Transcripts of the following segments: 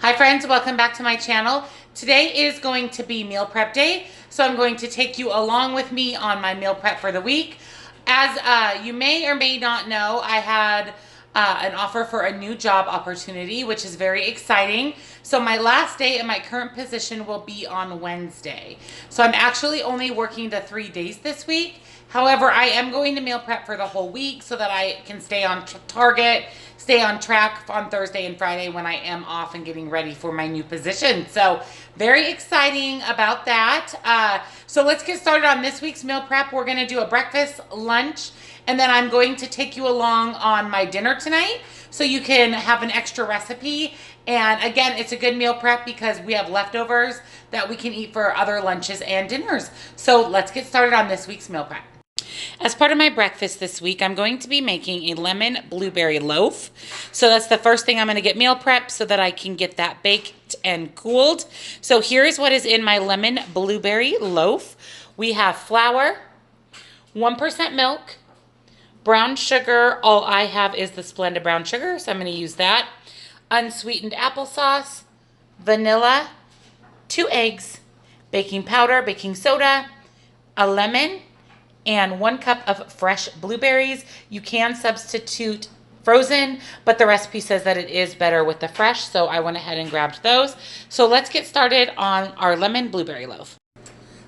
Hi friends, welcome back to my channel. Today is going to be meal prep day, so I'm going to take you along with me on my meal prep for the week. As you may or may not know, I had an offer for a new job opportunity, which is very exciting. So my last day in my current position will be on Wednesday. So I'm actually only working the 3 days this week. However, I am going to meal prep for the whole week so that I can stay on target, stay on track on Thursday and Friday when I am off and getting ready for my new position. So very exciting about that. So let's get started on this week's meal prep. We're going to do a breakfast, lunch, and then I'm going to take you along on my dinner tonight so you can have an extra recipe. And again, it's a good meal prep because we have leftovers that we can eat for other lunches and dinners. So let's get started on this week's meal prep. As part of my breakfast this week, I'm going to be making a lemon blueberry loaf. So that's the first thing I'm going to get meal prep so that I can get that baked and cooled. So here's what is in my lemon blueberry loaf. We have flour, 1% milk, brown sugar. All I have is the Splenda brown sugar, so I'm going to use that. Unsweetened applesauce, vanilla, 2 eggs, baking powder, baking soda, a lemon, and 1 cup of fresh blueberries. You can substitute frozen, but the recipe says that it is better with the fresh, so I went ahead and grabbed those. So let's get started on our lemon blueberry loaf.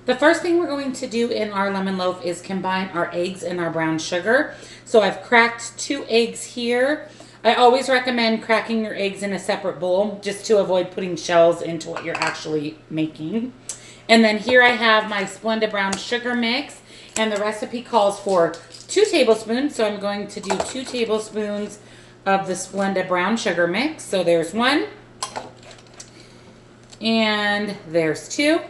The first thing we're going to do in our lemon loaf is combine our eggs and our brown sugar. So I've cracked 2 eggs here. I always recommend cracking your eggs in a separate bowl just to avoid putting shells into what you're actually making. And then here I have my Splenda brown sugar mix. And the recipe calls for 2 tablespoons, so I'm going to do 2 tablespoons of the Splenda brown sugar mix. So there's 1, and there's 2.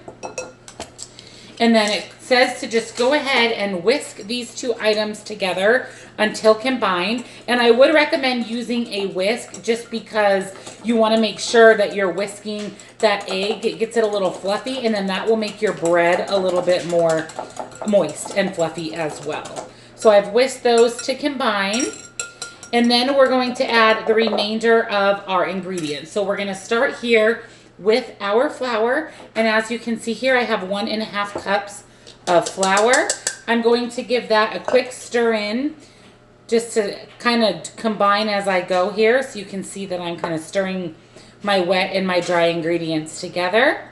And then it says to just go ahead and whisk these 2 items together until combined. And I would recommend using a whisk just because you want to make sure that you're whisking that egg. It gets it a little fluffy, and then that will make your bread a little bit more moist and fluffy as well. So I've whisked those to combine. And then we're going to add the remainder of our ingredients. So we're going to start here with our flour, and as you can see here, I have 1.5 cups of flour. I'm going to give that a quick stir in just to kind of combine as I go here, so you can see that I'm kind of stirring my wet and my dry ingredients together.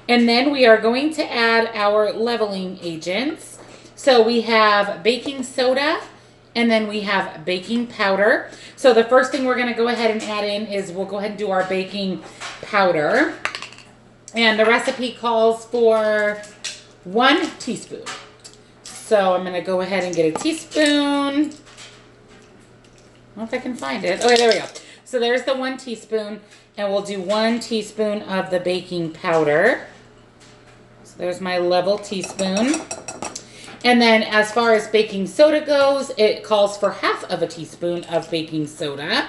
And then we are going to add our leveling agents. So we have baking soda, and then we have baking powder. So the first thing we're going to go ahead and add in is we'll go ahead and do our baking powder. And the recipe calls for 1 teaspoon. So I'm going to go ahead and get a teaspoon. I don't know if I can find it. Okay, there we go. So there's the 1 teaspoon, and we'll do 1 teaspoon of the baking powder. So there's my level teaspoon. And then as far as baking soda goes, it calls for 1/2 teaspoon of baking soda.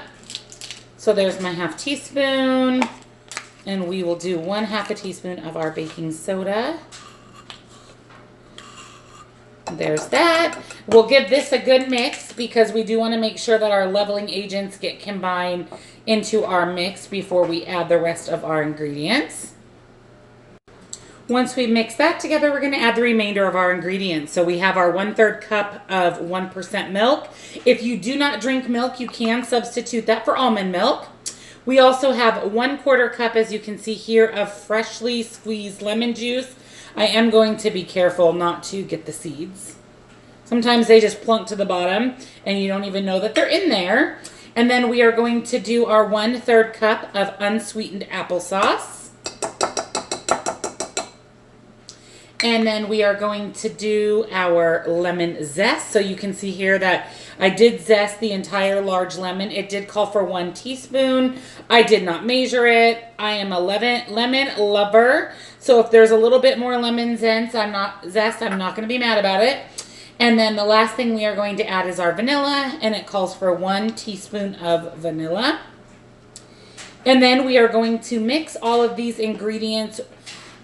So there's my 1/2 teaspoon. And we will do 1/2 teaspoon of our baking soda. There's that. We'll give this a good mix because we do want to make sure that our leveling agents get combined into our mix before we add the rest of our ingredients. Once we mix that together, we're going to add the remainder of our ingredients. So we have our 1/3 cup of 1% milk. If you do not drink milk, you can substitute that for almond milk. We also have 1/4 cup, as you can see here, of freshly squeezed lemon juice. I am going to be careful not to get the seeds. Sometimes they just plunk to the bottom and you don't even know that they're in there. And then we are going to do our 1/3 cup of unsweetened applesauce. And then we are going to do our lemon zest. So you can see here that I did zest the entire large lemon. It did call for 1 teaspoon. I did not measure it. I am a lemon lover. So if there's a little bit more lemon zest, I'm not going to be mad about it. And then the last thing we are going to add is our vanilla, and it calls for 1 teaspoon of vanilla. And then we are going to mix all of these ingredients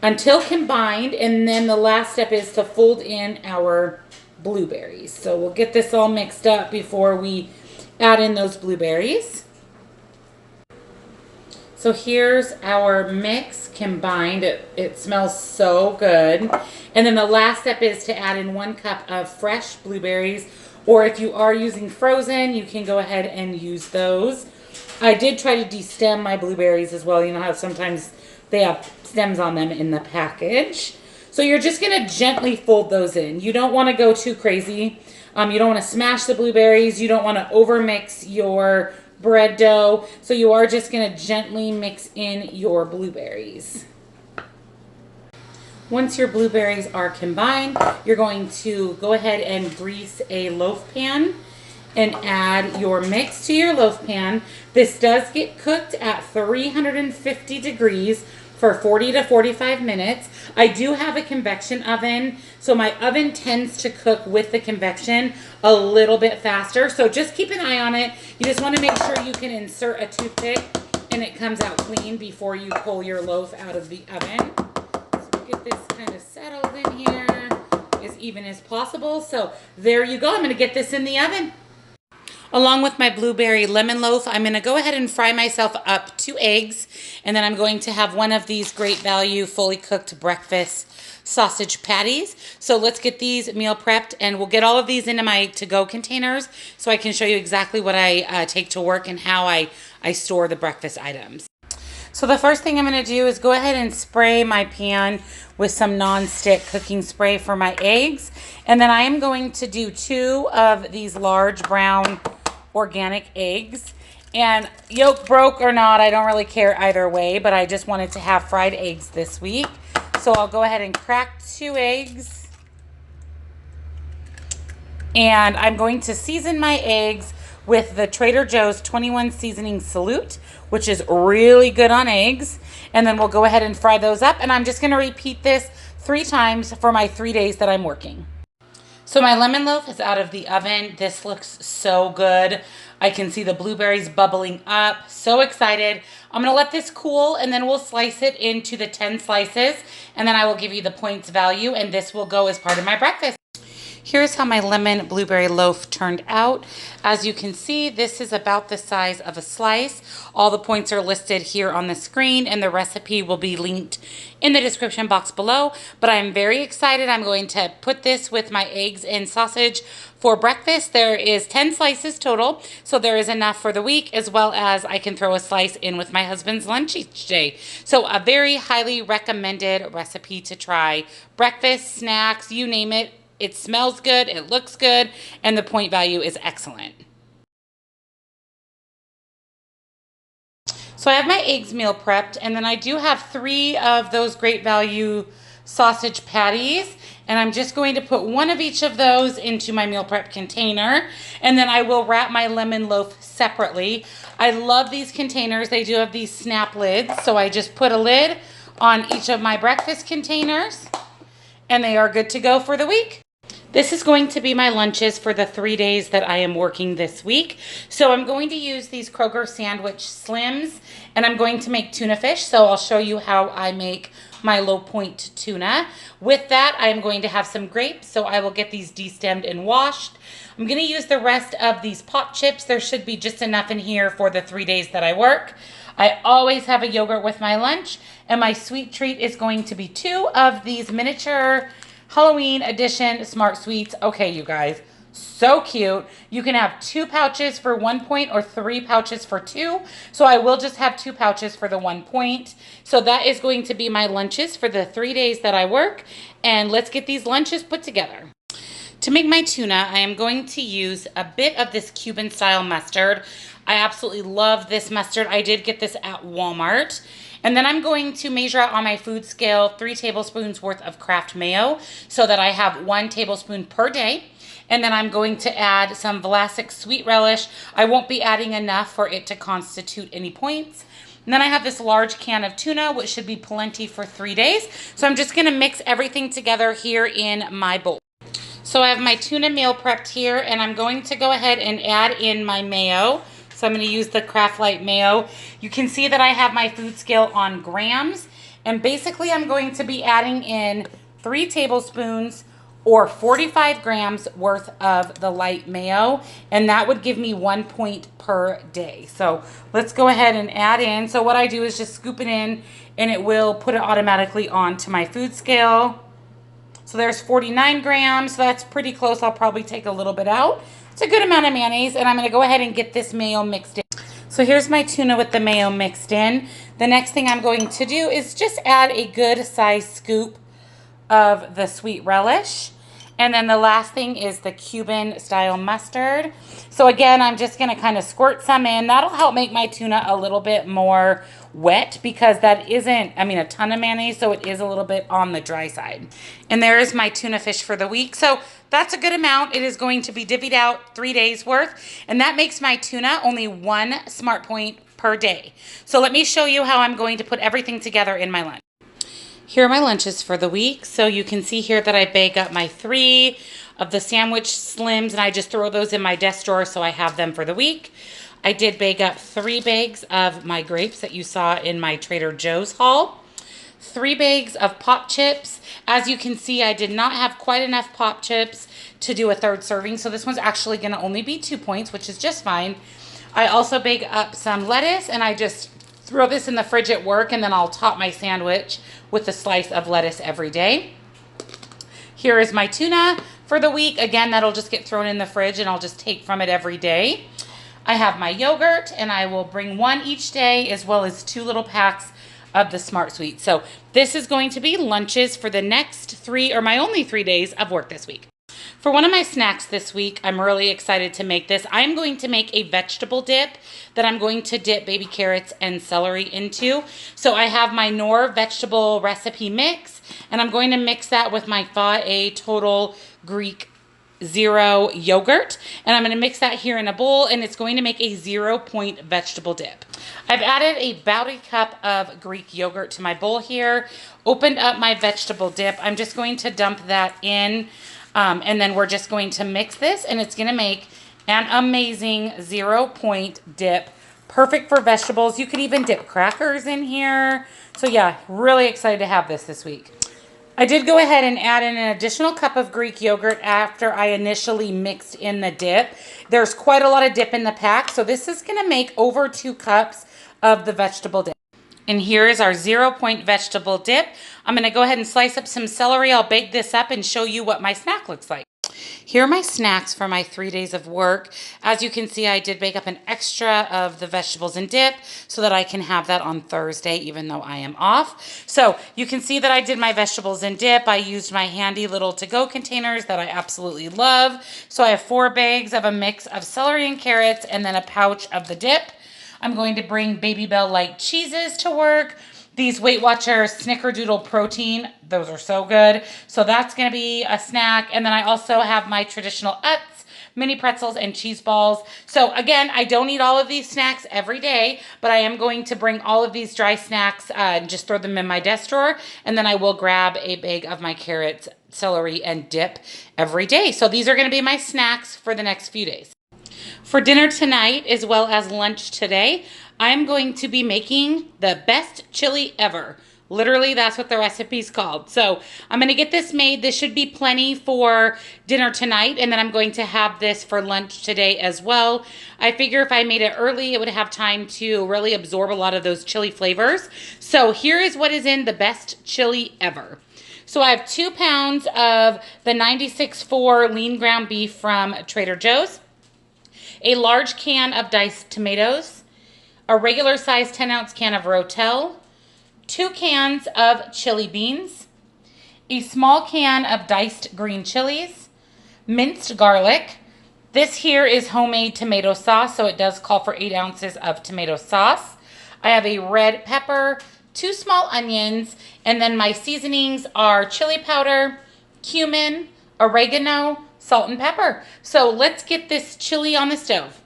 until combined, and then the last step is to fold in our blueberries. So we'll get this all mixed up before we add in those blueberries. So here's our mix combined. It smells so good. And then the last step is to add in 1 cup of fresh blueberries, or if you are using frozen, you can go ahead and use those. I did try to destem my blueberries as well. You know how sometimes they have stems on them in the package. So you're just gonna gently fold those in. You don't wanna go too crazy. You don't wanna smash the blueberries. You don't wanna overmix your bread dough. So you are just gonna gently mix in your blueberries. Once your blueberries are combined, you're going to go ahead and grease a loaf pan and add your mix to your loaf pan. This does get cooked at 350 degrees for 40 to 45 minutes. I do have a convection oven, so my oven tends to cook with the convection a little bit faster. So just keep an eye on it. You just want to make sure you can insert a toothpick and it comes out clean before you pull your loaf out of the oven. So get this kind of settled in here as even as possible. So there you go. I'm going to get this in the oven. Along with my blueberry lemon loaf, I'm gonna go ahead and fry myself up 2 eggs, and then I'm going to have one of these Great Value fully cooked breakfast sausage patties. So let's get these meal prepped, and we'll get all of these into my to-go containers so I can show you exactly what I take to work and how I store the breakfast items. So the first thing I'm gonna do is go ahead and spray my pan with some non-stick cooking spray for my eggs. And then I am going to do 2 of these large brown organic eggs. And yolk broke or not, I don't really care either way, but I just wanted to have fried eggs this week. So I'll go ahead and crack 2 eggs. And I'm going to season my eggs with the Trader Joe's 21 Seasoning Salute, which is really good on eggs. And then we'll go ahead and fry those up. And I'm just gonna repeat this 3 times for my 3 days that I'm working. So my lemon loaf is out of the oven. This looks so good. I can see the blueberries bubbling up. So excited. I'm gonna let this cool and then we'll slice it into the 10 slices, and then I will give you the points value, and this will go as part of my breakfast. Here's how my lemon blueberry loaf turned out. As you can see, this is about the size of a slice. All the points are listed here on the screen, and the recipe will be linked in the description box below. But I'm very excited. I'm going to put this with my eggs and sausage for breakfast. There is 10 slices total, so there is enough for the week, as well as I can throw a slice in with my husband's lunch each day. So a very highly recommended recipe to try. Breakfast, snacks, you name it. It smells good, it looks good, and the point value is excellent. So I have my eggs meal prepped, and then I do have 3 of those Great Value sausage patties, and I'm just going to put 1 of each of those into my meal prep container, and then I will wrap my lemon loaf separately. I love these containers. They do have these snap lids, so I just put a lid on each of my breakfast containers, and they are good to go for the week. This is going to be my lunches for the 3 days that I am working this week. So I'm going to use these Kroger Sandwich Slims, and I'm going to make tuna fish. So I'll show you how I make my low point tuna. With that, I'm going to have some grapes. So I will get these destemmed and washed. I'm going to use the rest of these pot chips. There should be just enough in here for the 3 days that I work. I always have a yogurt with my lunch, and my sweet treat is going to be 2 of these miniature Halloween edition Smart Sweets. Okay, you guys, so cute. You can have 2 pouches for 1 point or 3 pouches for 2. So I will just have 2 pouches for the 1 point. So that is going to be my lunches for the 3 days that I work. And let's get these lunches put together. To make my tuna, I am going to use a bit of this Cuban style mustard. I absolutely love this mustard. I did get this at Walmart. And then I'm going to measure out on my food scale 3 tablespoons worth of Kraft mayo so that I have 1 tablespoon per day. And then I'm going to add some Vlasic sweet relish. I won't be adding enough for it to constitute any points. And then I have this large can of tuna, which should be plenty for 3 days. So I'm just gonna mix everything together here in my bowl. So I have my tuna meal prepped here, and I'm going to go ahead and add in my mayo. So I'm going to use the Kraft Light Mayo. You can see that I have my food scale on grams. And basically I'm going to be adding in 3 tablespoons or 45 grams worth of the light mayo, and that would give me 1 point per day. So let's go ahead and add in. So what I do is just scoop it in, and it will put it automatically onto my food scale. So there's 49 grams, so that's pretty close. I'll probably take a little bit out. It's a good amount of mayonnaise, and I'm gonna go ahead and get this mayo mixed in. So here's my tuna with the mayo mixed in. The next thing I'm going to do is just add a good size scoop of the sweet relish. And then the last thing is the Cuban style mustard. So again, I'm just gonna kind of squirt some in. That'll help make my tuna a little bit more wet, because that isn't, I mean, a ton of mayonnaise, so it is a little bit on the dry side. And there is my tuna fish for the week. So that's a good amount. It is going to be divvied out 3 days worth, and that makes my tuna only 1 smart point per day. So let me show you how I'm going to put everything together in my lunch. Here are my lunches for the week. So you can see here that I bake up my 3 of the sandwich slims, and I just throw those in my desk drawer so I have them for the week. I did bake up 3 bags of my grapes that you saw in my Trader Joe's haul. 3 bags of pop chips. As you can see, I did not have quite enough pop chips to do a 3rd serving, so this one's actually gonna only be 2 points, which is just fine. I also bake up some lettuce, and I just throw this in the fridge at work, and then I'll top my sandwich with a slice of lettuce every day. Here is my tuna for the week. Again, that'll just get thrown in the fridge, and I'll just take from it every day. I have my yogurt, and I will bring 1 each day, as well as 2 little packs of the Smart Sweet. So this is going to be lunches for the next 3, or my only 3 days of work this week. For one of my snacks this week, I'm really excited to make this. I'm going to make a vegetable dip that I'm going to dip baby carrots and celery into. So I have my Knorr vegetable recipe mix, and I'm going to mix that with my FA Total Greek Zero yogurt, and I'm going to mix that here in a bowl, and it's going to make a 0 point vegetable dip. I've added about a cup of Greek yogurt to my bowl here, opened up my vegetable dip. I'm just going to dump that in, and then we're just going to mix this, and it's going to make an amazing 0 point dip, perfect for vegetables. You could even dip crackers in here. So yeah, really excited to have this week. I did go ahead and add in an additional cup of Greek yogurt after I initially mixed in the dip. There's quite a lot of dip in the pack, so this is going to make over 2 cups of the vegetable dip. And here is our 0 point vegetable dip. I'm going to go ahead and slice up some celery. I'll bake this up and show you what my snack looks like. Here are my snacks for my 3 days of work. As you can see, I did bake up an extra of the vegetables and dip so that I can have that on Thursday, even though I am off. So you can see that I did my vegetables and dip. I used my handy little to-go containers that I absolutely love. So I have 4 bags of a mix of celery and carrots, and then a pouch of the dip. I'm going to bring Baby Bell light cheeses to work. These Weight Watchers Snickerdoodle protein, those are so good. So that's going to be a snack. And then I also have my traditional Utz, mini pretzels, and cheese balls. So again, I don't eat all of these snacks every day, but I am going to bring all of these dry snacks and just throw them in my desk drawer. And then I will grab a bag of my carrots, celery, and dip every day. So these are going to be my snacks for the next few days. For dinner tonight, as well as lunch today, I'm going to be making the best chili ever. Literally, that's what the recipe's called. So I'm going to get this made. This should be plenty for dinner tonight, and then I'm going to have this for lunch today as well. I figure if I made it early, it would have time to really absorb a lot of those chili flavors. So here is what is in the best chili ever. So I have 2 pounds of the 96.4 lean ground beef from Trader Joe's, a large can of diced tomatoes, a regular size 10-ounce can of Rotel, 2 cans of chili beans, a small can of diced green chilies, minced garlic. This here is homemade tomato sauce, so it does call for 8 ounces of tomato sauce. I have a red pepper, 2 small onions, and then my seasonings are chili powder, cumin, oregano, salt, and pepper. So let's get this chili on the stove.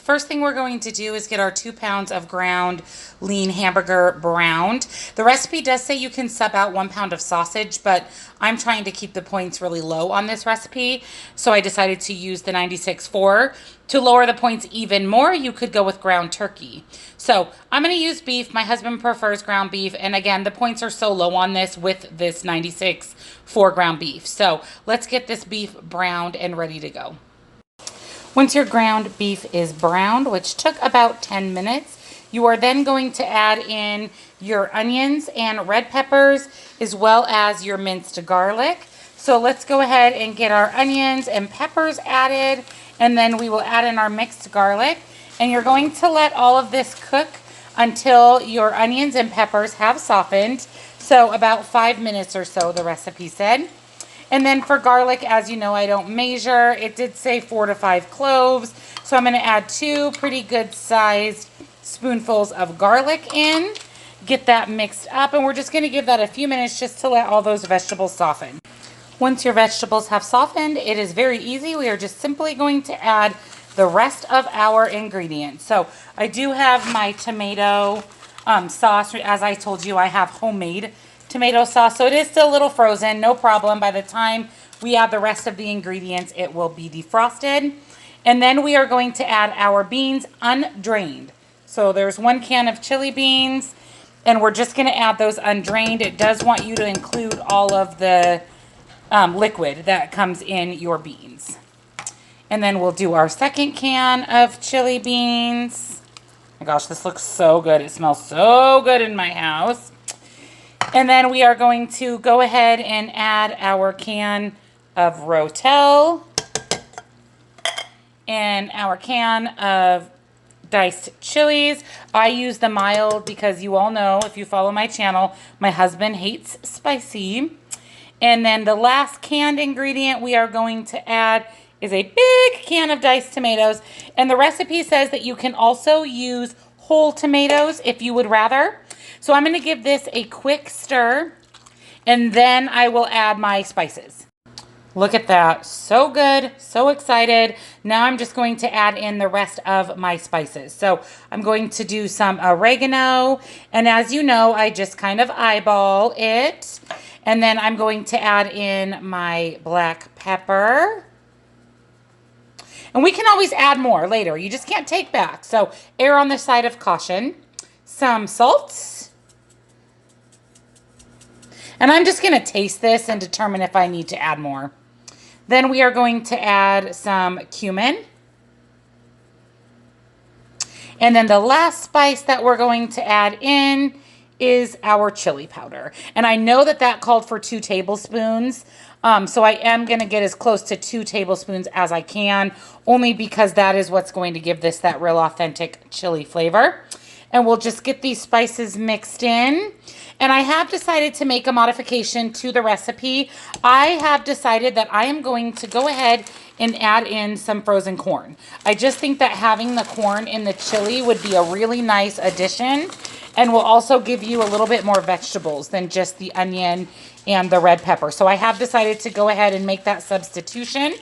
First thing we're going to do is get our 2 pounds of ground lean hamburger browned. The recipe does say you can sub out 1 pound of sausage, but I'm trying to keep the points really low on this recipe, so I decided to use the 96.4. To lower the points even more, you could go with ground turkey. So I'm going to use beef. My husband prefers ground beef, and again, the points are so low on this with this 96.4 ground beef. So let's get this beef browned and ready to go. Once your ground beef is browned, which took about 10 minutes, you are then going to add in your onions and red peppers as well as your minced garlic. So let's go ahead and get our onions and peppers added, and then we will add in our mixed garlic. And you're going to let all of this cook until your onions and peppers have softened. So about 5 minutes or so, the recipe said. And then for garlic, as you know, I don't measure. It did say 4 to 5 cloves. So I'm going to add 2 pretty good sized spoonfuls of garlic in. Get that mixed up. And we're just going to give that a few minutes just to let all those vegetables soften. Once your vegetables have softened, it is very easy. We are just simply going to add the rest of our ingredients. So I do have my tomato sauce. As I told you, I have homemade tomato sauce, so it is still a little frozen, no problem. By the time we add the rest of the ingredients, it will be defrosted. And then we are going to add our beans undrained. So there's 1 can of chili beans, and we're just going to add those undrained. It does want you to include all of the liquid that comes in your beans. And then we'll do our 2nd can of chili beans. Oh my gosh, this looks so good. It smells so good in my house. And then we are going to go ahead and add our can of Rotel and our can of diced chilies. I use the mild because you all know, if you follow my channel, my husband hates spicy. And then the last canned ingredient we are going to add is a big can of diced tomatoes. And the recipe says that you can also use whole tomatoes if you would rather. So I'm going to give this a quick stir, and then I will add my spices. Look at that. So good. So excited. Now I'm just going to add in the rest of my spices. So I'm going to do some oregano, and as you know, I just kind of eyeball it. And then I'm going to add in my black pepper. And we can always add more later. You just can't take back. So err on the side of caution. Some salt. And I'm just going to taste this and determine if I need to add more. Then we are going to add some cumin. And then the last spice that we're going to add in is our chili powder. And I know that that called for 2 tablespoons. So I am going to get as close to 2 tablespoons as I can, only because that is what's going to give this that real authentic chili flavor. And we'll just get these spices mixed in. And I have decided to make a modification to the recipe. I have decided that I am going to go ahead and add in some frozen corn. I just think that having the corn in the chili would be a really nice addition, and will also give you a little bit more vegetables than just the onion and the red pepper. So I have decided to go ahead and make that substitution.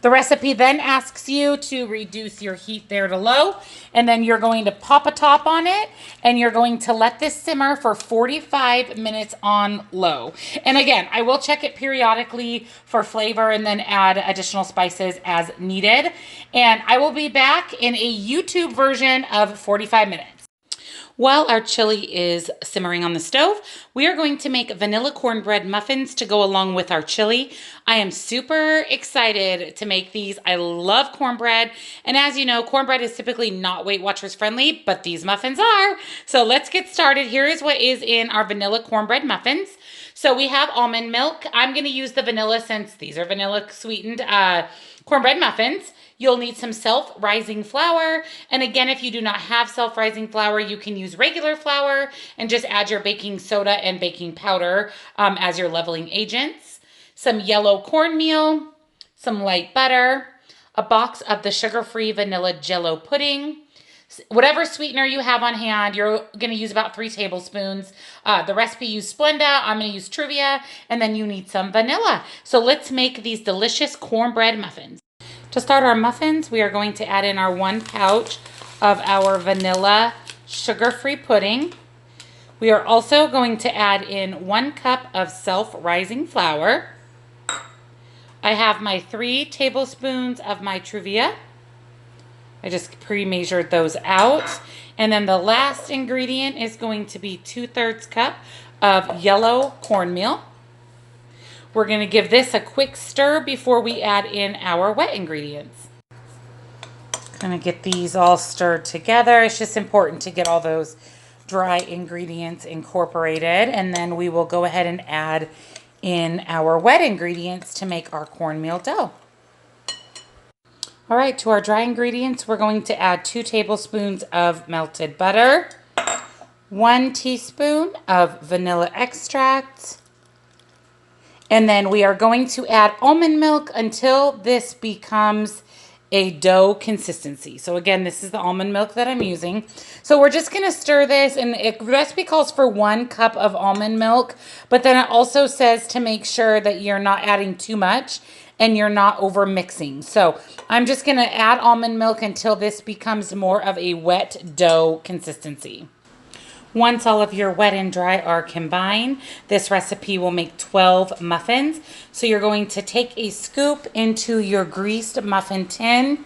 The recipe then asks you to reduce your heat there to low, and then you're going to pop a top on it, and you're going to let this simmer for 45 minutes on low. And again, I will check it periodically for flavor and then add additional spices as needed. And I will be back in a YouTube version of 45 minutes. While our chili is simmering on the stove, we are going to make vanilla cornbread muffins to go along with our chili. I am super excited to make these. I love cornbread. And as you know, cornbread is typically not Weight Watchers friendly, but these muffins are. So let's get started. Here is what is in our vanilla cornbread muffins. So we have almond milk. I'm going to use the vanilla since these are vanilla sweetened cornbread muffins. You'll need some self-rising flour. And again, if you do not have self-rising flour, you can use regular flour and just add your baking soda and baking powder as your leveling agents. Some yellow cornmeal, some light butter, a box of the sugar-free vanilla jello pudding. Whatever sweetener you have on hand, you're going to use about 3 tablespoons. The recipe used Splenda. I'm going to use Truvia. And then you need some vanilla. So let's make these delicious cornbread muffins. To start our muffins, we are going to add in our 1 pouch of our vanilla sugar-free pudding. We are also going to add in 1 cup of self-rising flour. I have my 3 tablespoons of my Truvia. I just pre-measured those out. And then the last ingredient is going to be 2/3 cup of yellow cornmeal. We're going to give this a quick stir before we add in our wet ingredients. Going to get these all stirred together. It's just important to get all those dry ingredients incorporated, and then we will go ahead and add in our wet ingredients to make our cornmeal dough. All right, to our dry ingredients, we're going to add 2 tablespoons of melted butter, 1 teaspoon of vanilla extract, and then we are going to add almond milk until this becomes a dough consistency. So again, this is the almond milk that I'm using. So we're just going to stir this, and the recipe calls for 1 cup of almond milk, but then it also says to make sure that you're not adding too much and you're not over mixing. So I'm just going to add almond milk until this becomes more of a wet dough consistency. Once all of your wet and dry are combined, this recipe will make 12 muffins. So you're going to take a scoop into your greased muffin tin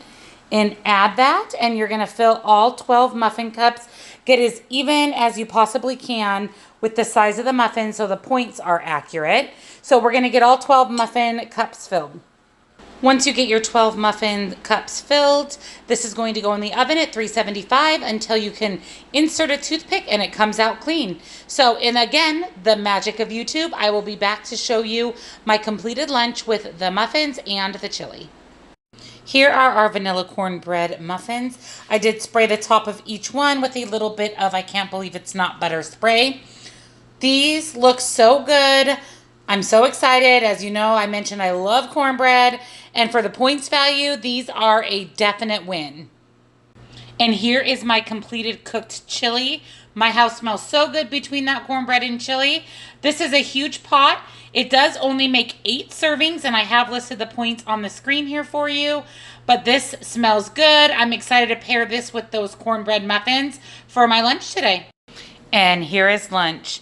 and add that, and you're going to fill all 12 muffin cups. Get as even as you possibly can with the size of the muffin so the points are accurate. So we're going to get all 12 muffin cups filled. Once you get your 12 muffin cups filled, this is going to go in the oven at 375 until you can insert a toothpick and it comes out clean. So, and again, the magic of YouTube, I will be back to show you my completed lunch with the muffins and the chili. Here are our vanilla cornbread muffins. I did spray the top of each one with a little bit of I can't believe it's not butter spray. These look so good. I'm so excited. As you know, I mentioned I love cornbread, and for the points value, these are a definite win. And here is my completed cooked chili. My house smells so good between that cornbread and chili. This is a huge pot. It does only make 8 servings, and I have listed the points on the screen here for you, but this smells good. I'm excited to pair this with those cornbread muffins for my lunch today. And here is lunch.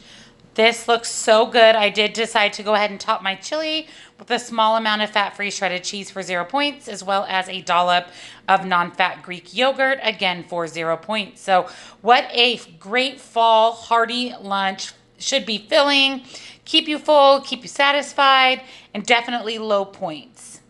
This looks so good. I did decide to go ahead and top my chili with a small amount of fat-free shredded cheese for 0 points, as well as a dollop of non-fat Greek yogurt, again for 0 points. So what a great fall hearty lunch. Should be filling, keep you full, keep you satisfied, and definitely low points.